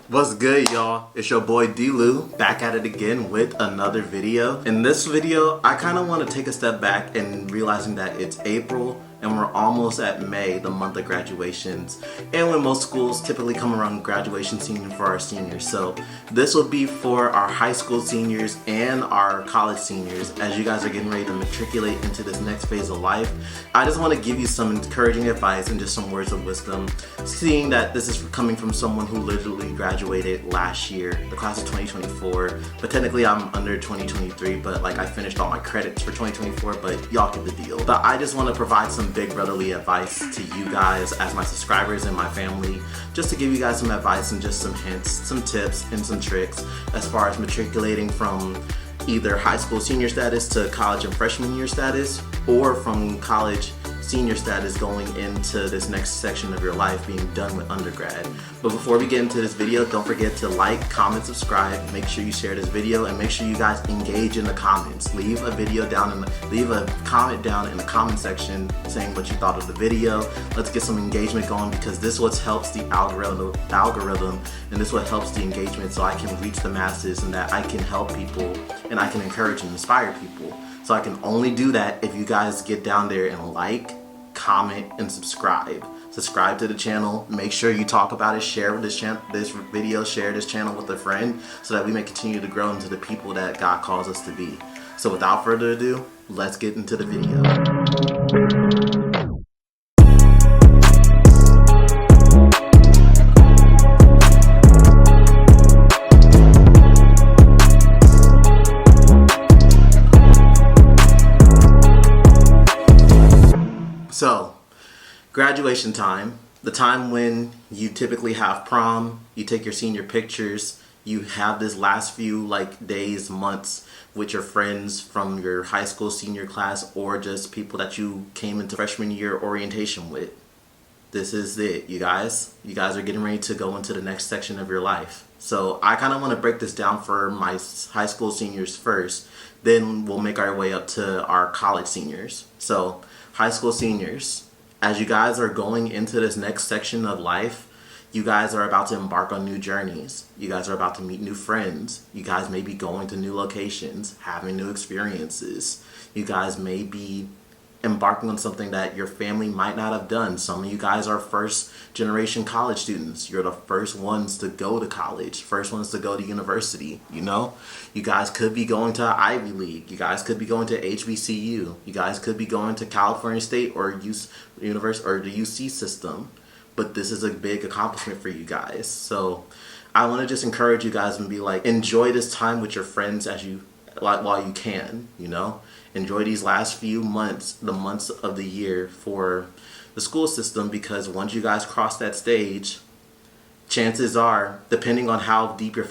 What's good, y'all? It's your boy D-Lou back at it again with another video. In this video, I kind of want to take a step back and realizing that it's April and we're almost at May, the month of graduations, and when most schools typically come around graduation season for our seniors. So this will be for our high school seniors and our college seniors as you guys are getting ready to matriculate into this next phase of life. I just want to give you some encouraging advice and just some words of wisdom, seeing that this is coming from someone who literally graduated last year, the class of 2024, but technically I'm under 2023, but like I finished all my credits for 2024, but y'all get the deal. But I just want to provide some big brotherly advice to you guys as my subscribers and my family, just to give you guys some advice and just some hints, some tips, and some tricks as far as matriculating from either high school senior status to college and freshman year status, or from college senior status going into this next section of your life being done with undergrad. But before we get into this video, don't forget to like, comment, subscribe, make sure you share this video, and make sure you guys engage in the comments. Leave a comment down in the comment section saying what you thought of the video. Let's get some engagement going, because this what helps the algorithm, and this what helps the engagement, so I can reach the masses and that I can help people and I can encourage and inspire people. So I can only do that if you guys get down there and like, comment, and subscribe. Subscribe to the channel. Make sure you talk about it. Share this video. Share this channel with a friend so that we may continue to grow into the people that God calls us to be. So without further ado, let's get into the video. So, graduation time, the time when you typically have prom, you take your senior pictures, you have this last few days, months with your friends from your high school senior class, or just people that you came into freshman year orientation with. This is it, you guys. You guys are getting ready to go into the next section of your life. So I kind of want to break this down for my high school seniors first, then we'll make our way up to our college seniors. So high school seniors, as you guys are going into this next section of life, you guys are about to embark on new journeys. You guys are about to meet new friends. You guys may be going to new locations, having new experiences. You guys may be embarking on something that your family might not have done. Some of you guys are first generation college students. You're the first ones to go to college, first ones to go to university, you know? You guys could be going to Ivy League. You guys could be going to HBCU. You guys could be going to California State or University or the UC system. But this is a big accomplishment for you guys. So I want to just encourage you guys and be like, enjoy this time with your friends while you can, you know? Enjoy these last few months, the months of the year for the school system, because once you guys cross that stage, chances are, depending on how deep your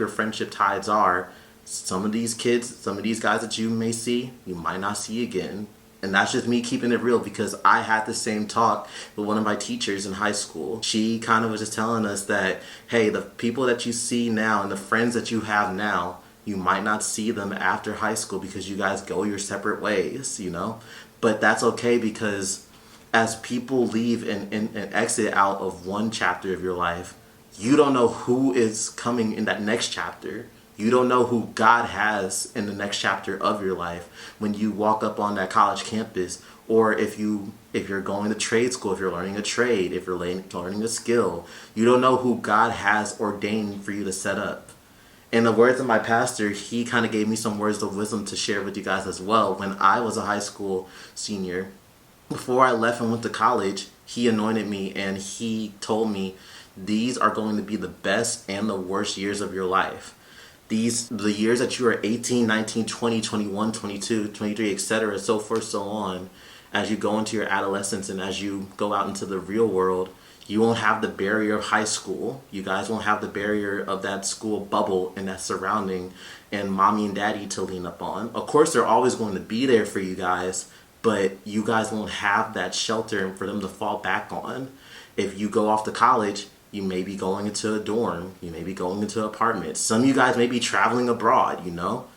friendship ties are, some of these kids, some of these guys that you may see, you might not see again. And that's just me keeping it real, because I had the same talk with one of my teachers in high school. She kind of was just telling us that, hey, the people that you see now and the friends that you have now, you might not see them after high school because you guys go your separate ways, you know? But that's okay, because as people leave and exit out of one chapter of your life, you don't know who is coming in that next chapter. You don't know who God has in the next chapter of your life when you walk up on that college campus, or if you're going to trade school, if you're learning a trade, if you're learning a skill. You don't know who God has ordained for you to set up. In the words of my pastor, he kind of gave me some words of wisdom to share with you guys as well. When I was a high school senior, before I left and went to college, he anointed me and he told me, these are going to be the best and the worst years of your life. The years that you are 18, 19, 20, 21, 22, 23, etc., so forth, so on, as you go into your adolescence and as you go out into the real world, you won't have the barrier of high school. You guys won't have the barrier of that school bubble and that surrounding and mommy and daddy to lean up on. Of course, they're always going to be there for you guys, but you guys won't have that shelter for them to fall back on. If you go off to college, you may be going into a dorm. You may be going into an apartment. Some of you guys may be traveling abroad, you know?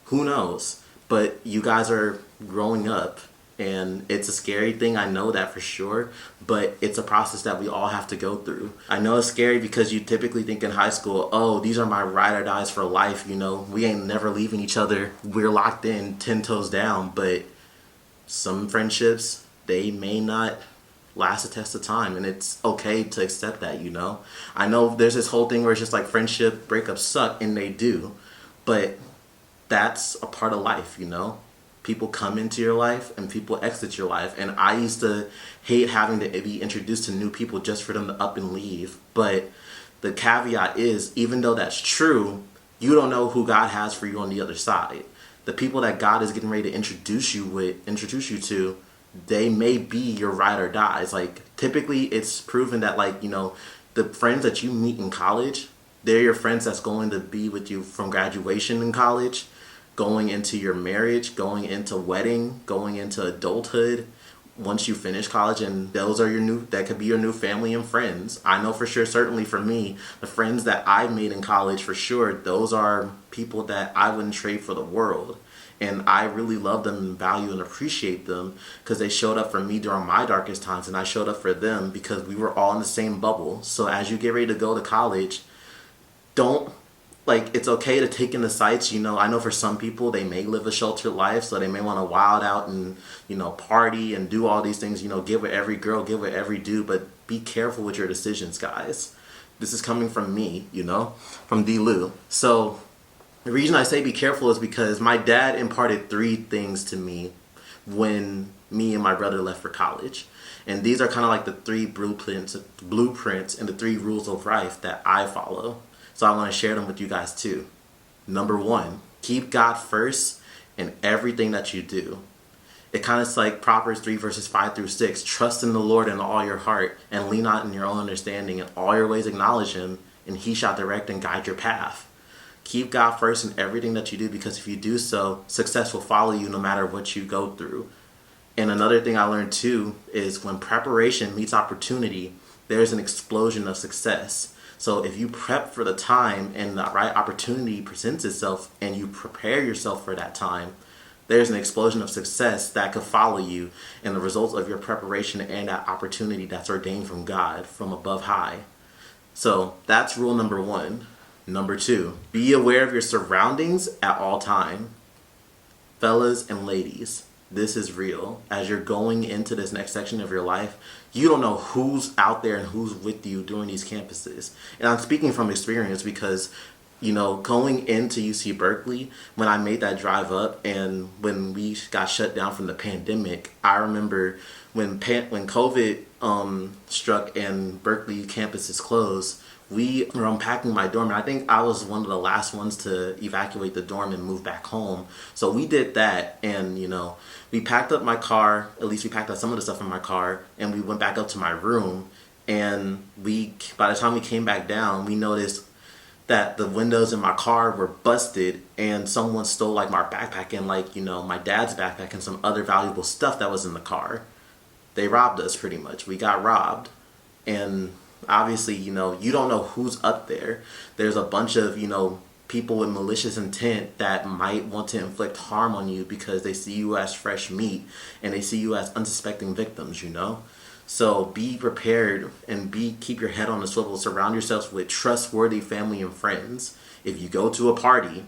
Who knows? But you guys are growing up. And it's a scary thing, I know that for sure, but it's a process that we all have to go through. I know it's scary because you typically think in high school, oh, these are my ride or dies for life, you know, we ain't never leaving each other, we're locked in 10 toes down. But some friendships, they may not last a test of time, and it's okay to accept that, you know. I know there's this whole thing where it's just like friendship breakups suck, and they do, but that's a part of life, you know. People come into your life and people exit your life, and I used to hate having to be introduced to new people just for them to up and leave. But the caveat is, even though that's true, you don't know who God has for you on the other side. The people that God is getting ready to introduce you to, they may be your ride or dies. Like, typically it's proven that, like, you know, the friends that you meet in college, they're your friends that's going to be with you from graduation in college, going into your marriage, going into wedding, going into adulthood, once you finish college. And those are that could be your new family and friends. I know for sure, certainly for me, the friends that I made in college, for sure, those are people that I wouldn't trade for the world. And I really love them and value and appreciate them because they showed up for me during my darkest times, and I showed up for them because we were all in the same bubble. So as you get ready to go to college, don't, like, it's okay to take in the sights, you know. I know for some people, they may live a sheltered life, so they may want to wild out and, you know, party and do all these things, you know, get with every girl, get with every dude, but be careful with your decisions, guys. This is coming from me, you know, from D-Lou. So the reason I say be careful is because my dad imparted 3 things to me when me and my brother left for college. And these are kind of like the 3 blueprints and the 3 rules of life that I follow. So I want to share them with you guys too. Number 1, keep God first in everything that you do. It kind of is like Proverbs 3 verses 5 through 6. Trust in the Lord in all your heart and lean not in your own understanding. In all your ways acknowledge him, and he shall direct and guide your path. Keep God first in everything that you do, because if you do so, success will follow you no matter what you go through. And another thing I learned too is when preparation meets opportunity, there's an explosion of success. So if you prep for the time and the right opportunity presents itself and you prepare yourself for that time, there's an explosion of success that could follow you and the results of your preparation and that opportunity that's ordained from God, from above high. So that's rule number 1. Number 2, be aware of your surroundings at all time. Fellas and ladies, this is real. As you're going into this next section of your life, you don't know who's out there and who's with you during these campuses. And I'm speaking from experience because, you know, going into UC Berkeley, when I made that drive up and when we got shut down from the pandemic, I remember when COVID struck and Berkeley campuses closed, we were unpacking my dorm, and I think I was one of the last ones to evacuate the dorm and move back home. So we did that, and, you know, we packed up my car, at least we packed up some of the stuff in my car, and we went back up to my room, and by the time we came back down, we noticed that the windows in my car were busted, and someone stole, like, my backpack and, like, you know, my dad's backpack and some other valuable stuff that was in the car. They robbed us, pretty much. We got robbed, and obviously, you know, you don't know who's up there. There's a bunch of, you know, people with malicious intent that might want to inflict harm on you because they see you as fresh meat and they see you as unsuspecting victims, you know. So be prepared and keep your head on the swivel. Surround yourselves with trustworthy family and friends. If you go to a party,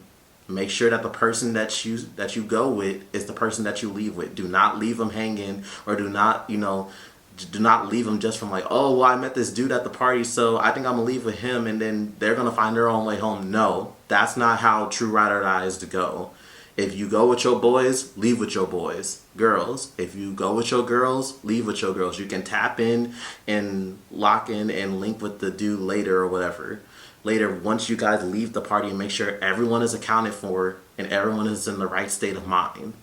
make sure that the person that you go with is the person that you leave with. Do not leave them hanging, or do not leave them just from like, oh, well, I met this dude at the party, so I think I'm gonna leave with him, and then they're gonna find their own way home. No, that's not how true ride or die is to go. If you go with your boys, leave with your boys. Girls, if you go with your girls, leave with your girls. You can tap in and lock in and link with the dude later or whatever. Later, once you guys leave the party, make sure everyone is accounted for and everyone is in the right state of mind.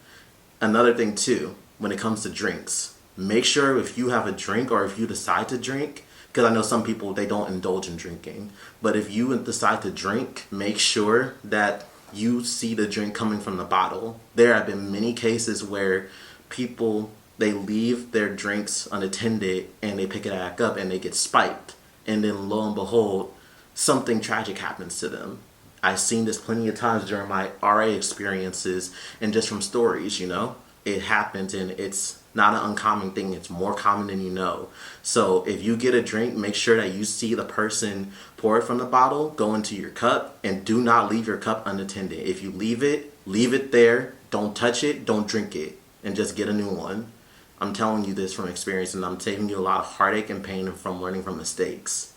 Another thing too, when it comes to drinks, make sure if you have a drink or if you decide to drink, because I know some people, they don't indulge in drinking, but if you decide to drink, make sure that you see the drink coming from the bottle. There have been many cases where people, they leave their drinks unattended and they pick it back up and they get spiked. And then lo and behold, something tragic happens to them. I've seen this plenty of times during my RA experiences and just from stories, you know. it happens, and it's not an uncommon thing. It's more common than you know. So if you get a drink, make sure that you see the person pour it from the bottle, go into your cup, and do not leave your cup unattended. If you leave it there. Don't touch it, don't drink it, and just get a new one. I'm telling you this from experience, and I'm saving you a lot of heartache and pain from learning from mistakes.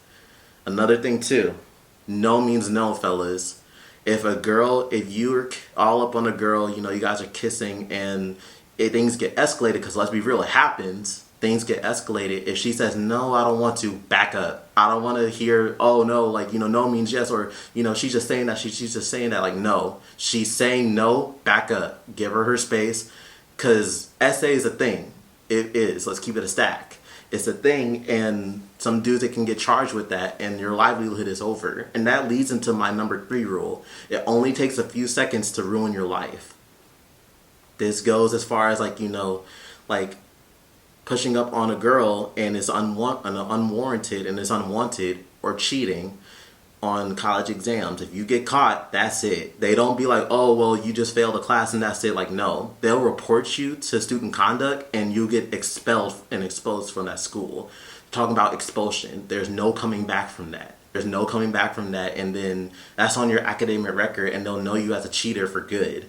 Another thing too, no means no, fellas. If you're all up on a girl, you know, you guys are kissing, and things get escalated, because let's be real, it happens. Things get escalated. If she says, no, I don't want to, back up. I don't want to hear, oh no, like, you know, no means yes, or, you know, she's just saying that, she's just saying that, like, no. She's saying no, back up. Give her space, because SA is a thing. It is. Let's keep it a stack. It's a thing, and some dudes that can get charged with that, and your livelihood is over. And that leads into my number 3 rule. It only takes a few seconds to ruin your life. This goes as far as, like, you know, like, pushing up on a girl and is unwarranted and is unwanted, or cheating on college exams. If you get caught, that's it. They don't be like, oh, well, you just failed a class and that's it. Like, no. They'll report you to student conduct, and you get expelled and exposed from that school. Talking about expulsion. There's no coming back from that. There's no coming back from that. And then that's on your academic record, and they'll know you as a cheater for good.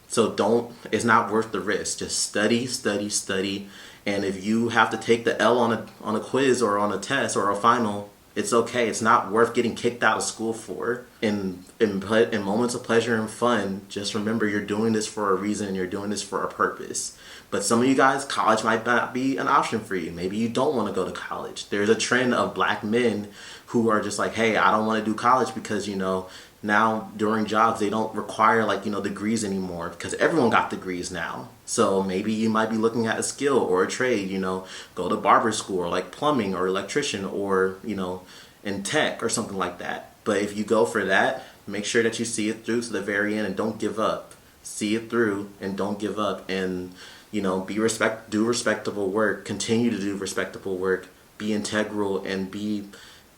So it's not worth the risk. Just study, study, study. And if you have to take the L on a quiz or on a test or a final, it's okay. It's not worth getting kicked out of school for. In moments of pleasure and fun, just remember you're doing this for a reason. You're doing this for a purpose. But some of you guys, college might not be an option for you. Maybe you don't want to go to college. There's a trend of black men who are just like, hey, I don't want to do college because, you know, now during jobs they don't require, like, you know, degrees anymore, because everyone got degrees now. So maybe you might be looking at a skill or a trade, you know, go to barber school, or like plumbing or electrician, or, you know, in tech or something like that. But if you go for that, make sure that you see it through to the very end and don't give up. See it through and don't give up, and, you know, do respectable work, continue to do respectable work, be integral, and be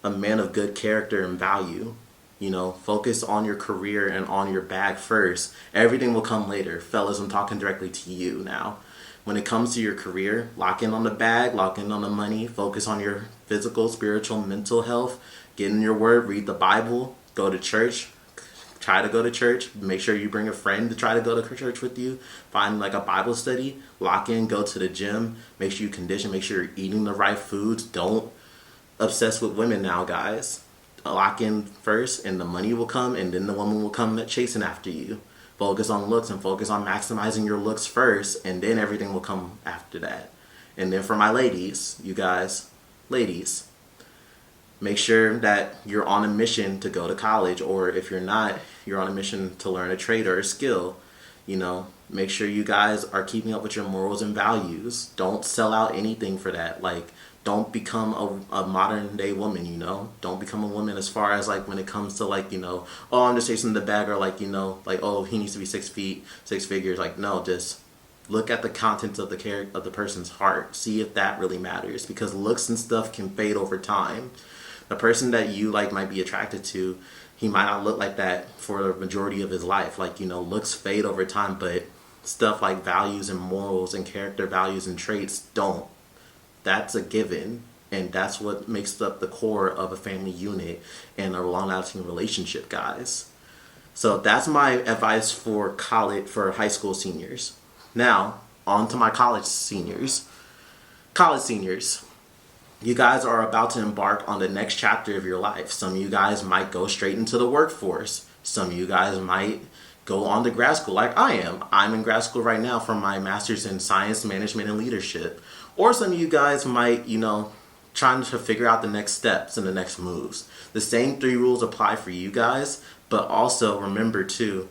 a man of good character and value. You know, focus on your career and on your bag first. Everything will come later. Fellas, I'm talking directly to you now. When it comes to your career, lock in on the bag, lock in on the money, focus on your physical, spiritual, mental health, get in your word, read the Bible, go to church, try to go to church, make sure you bring a friend to try to go to church with you, find like a Bible study, lock in, go to the gym, make sure you condition, make sure you're eating the right foods. Don't obsess with women now, guys. Lock in first, and the money will come, and then the woman will come chasing after you. Focus on looks, and focus on maximizing your looks first, and then everything will come after that. And then for my ladies, you guys, ladies, make sure that you're on a mission to go to college, or if you're not, you're on a mission to learn a trade or a skill. You know, make sure you guys are keeping up with your morals and values. Don't sell out anything for that. Like, don't become a modern day woman, you know? Don't become a woman as far as, like, when it comes to, like, you know, oh, I'm just chasing the bag, or, like, you know, like, oh, he needs to be 6 feet, 6 figures. Like, no, just look at the contents of the person's heart. See if that really matters, because looks and stuff can fade over time. The person that you, like, might be attracted to, he might not look like that for the majority of his life. Like, you know, looks fade over time, but stuff like values and morals and character values and traits don't. That's a given, and that's what makes up the core of a family unit and a long-lasting relationship, guys. So that's my advice for high school seniors. Now, on to my college seniors. College seniors, you guys are about to embark on the next chapter of your life. Some of you guys might go straight into the workforce. Some of you guys might go on to grad school like I am. I'm in grad school right now for my master's in science, management, and leadership. Or some of you guys might, you know, trying to figure out the next steps and the next moves. The same 3 rules apply for you guys, but also remember too,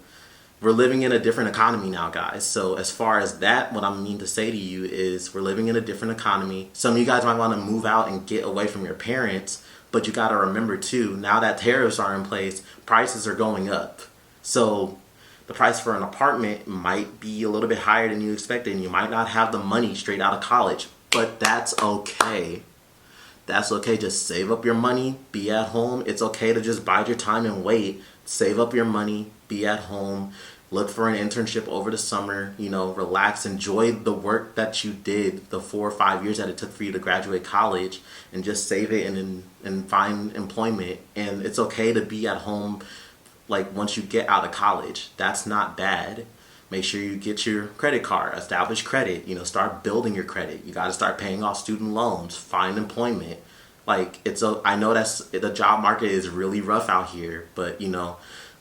we're living in a different economy now, guys. So as far as that, what I mean to say to you is we're living in a different economy. Some of you guys might want to move out and get away from your parents, but you got to remember too, now that tariffs are in place, prices are going up. So the price for an apartment might be a little bit higher than you expected, and you might not have the money straight out of college, but that's okay. That's okay. Just save up your money, be at home. It's okay to just bide your time and wait. Save up your money, be at home, Look for an internship over the summer, relax, enjoy the work that you did, the 4 or 5 years that it took for you to graduate college, and just save it and find employment. And it's okay to be at home, like once you get out of college. That's not bad. Make sure you get your credit card, establish credit, start building your credit. You got to start paying off student loans, find employment. Like I know the job market is really rough out here, but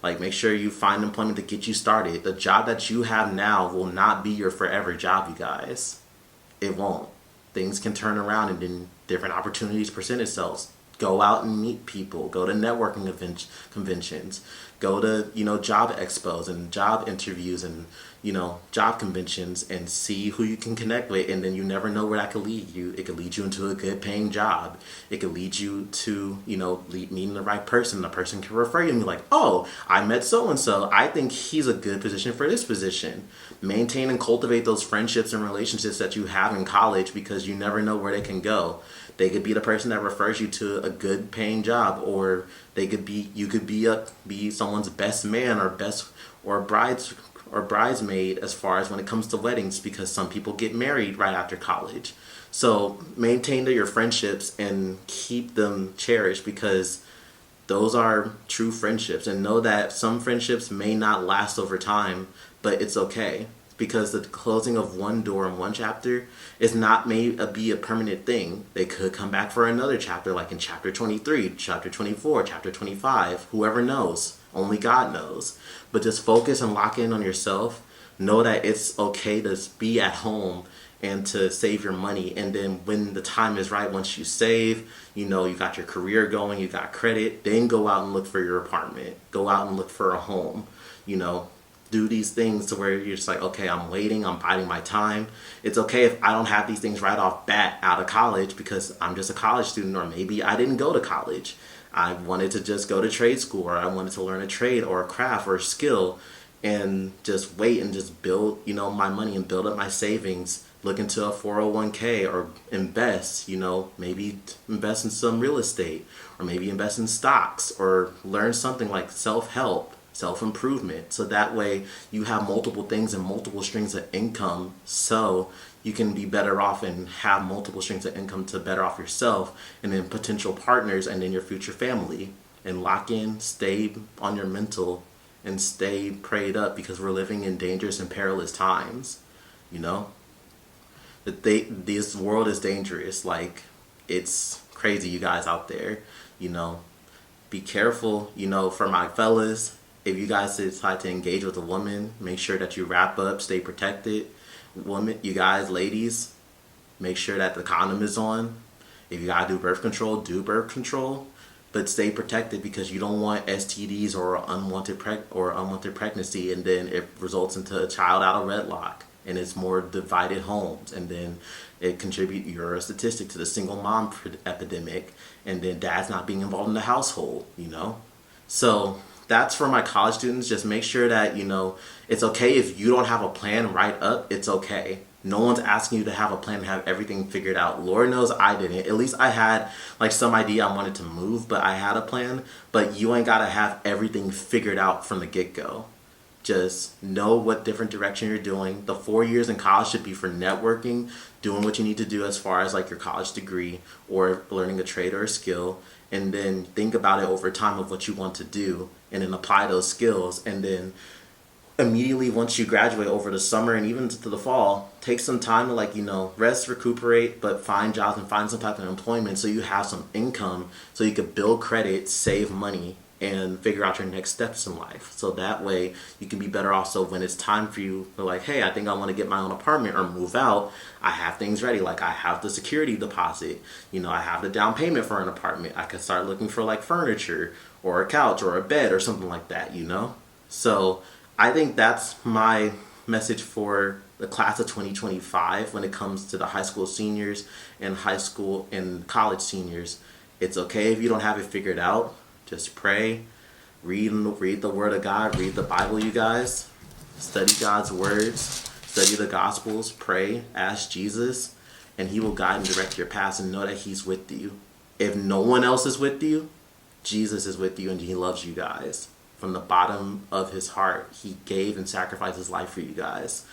like, make sure you find employment to get you started. The job that you have now will not be your forever job, you guys. It won't. Things can turn around and then different opportunities present themselves. Go out and meet people. Go to networking conventions. Go to, job expos and job interviews and, job conventions, and see who you can connect with. And then you never know where that could lead you. It could lead you into a good paying job. It could lead you to, meeting the right person. The person can refer you and be like, oh, I met so-and-so. I think he's a good position for this position. Maintain and cultivate those friendships and relationships that you have in college, because you never know where they can go. They could be the person that refers you to a good paying job, or you could be someone's best man or bridesmaid as far as when it comes to weddings, because some people get married right after college. So maintain your friendships and keep them cherished, because those are true friendships. And know that some friendships may not last over time, but it's okay. Because the closing of one door in one chapter is not made to be a permanent thing. They could come back for another chapter, like in chapter 23, chapter 24, chapter 25. Whoever knows. Only God knows. But just focus and lock in on yourself. Know that it's okay to be at home and to save your money. And then when the time is right, once you save, you got your career going, you got credit, then go out and look for your apartment. Go out and look for a home, Do these things to where you're just like, okay, I'm waiting, I'm biding my time. It's okay if I don't have these things right off bat out of college, because I'm just a college student, or maybe I didn't go to college. I wanted to just go to trade school, or I wanted to learn a trade or a craft or a skill, and just wait and just build, my money and build up my savings. Look into a 401k or invest, maybe invest in some real estate, or maybe invest in stocks, or learn something like self-help, self-improvement, so that way you have multiple things and multiple streams of income, so you can be better off and have multiple streams of income to better off yourself and then potential partners and then your future family. And lock in, stay on your mental, and stay prayed up, because we're living in dangerous and perilous times. This world is dangerous. Like, it's crazy, you guys out there. Be careful, for my fellas. If you guys decide to engage with a woman, make sure that you wrap up, stay protected. Women, you guys, ladies, make sure that the condom is on. If you gotta do birth control, do birth control, but stay protected, because you don't want STDs or unwanted pregnancy, and then it results into a child out of wedlock, and it's more divided homes, and then you're a statistic to the single mom epidemic, and then dad's not being involved in the household. So that's for my college students. Just make sure that, it's okay if you don't have a plan right up. It's okay. No one's asking you to have a plan and have everything figured out. Lord knows I didn't. At least I had like some idea I wanted to move, but I had a plan. But you ain't got to have everything figured out from the get-go. Just know what different direction you're doing. The 4 years in college should be for networking, doing what you need to do as far as like your college degree or learning a trade or a skill, and then think about it over time of what you want to do, and then apply those skills. And then immediately once you graduate over the summer and even to the fall, take some time to rest, recuperate, but find jobs and find some type of employment so you have some income, so you could build credit, save money, and figure out your next steps in life. So that way you can be better off. So when it's time for you, like, hey, I think I want to get my own apartment or move out, I have things ready. Like, I have the security deposit, I have the down payment for an apartment. I can start looking for like furniture or a couch or a bed or something like that, So I think that's my message for the class of 2025 when it comes to the high school seniors and high school and college seniors. It's okay if you don't have it figured out. Just pray, read the Word of God, read the Bible, you guys. Study God's words, study the Gospels, pray, ask Jesus, and He will guide and direct your paths, and know that He's with you. If no one else is with you, Jesus is with you, and He loves you guys. from the bottom of his heart. He gave and sacrificed his life for you guys.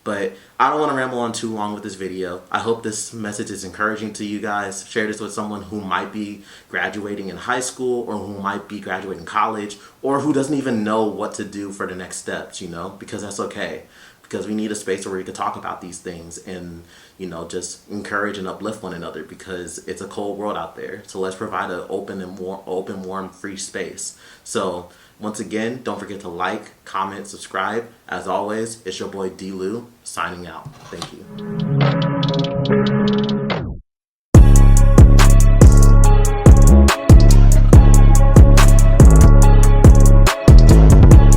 But I don't want to ramble on too long with this video. I hope this message is encouraging to you guys. Share this with someone who might be graduating in high school, or who might be graduating college, or who doesn't even know what to do for the next steps, you know, because that's okay. Because we need a space where we can talk about these things and, you know, just encourage and uplift one another, because it's a cold world out there. So let's provide an open, warm, free space. So once again, don't forget to like, comment, subscribe. As always, it's your boy D. Lou signing out. Thank you.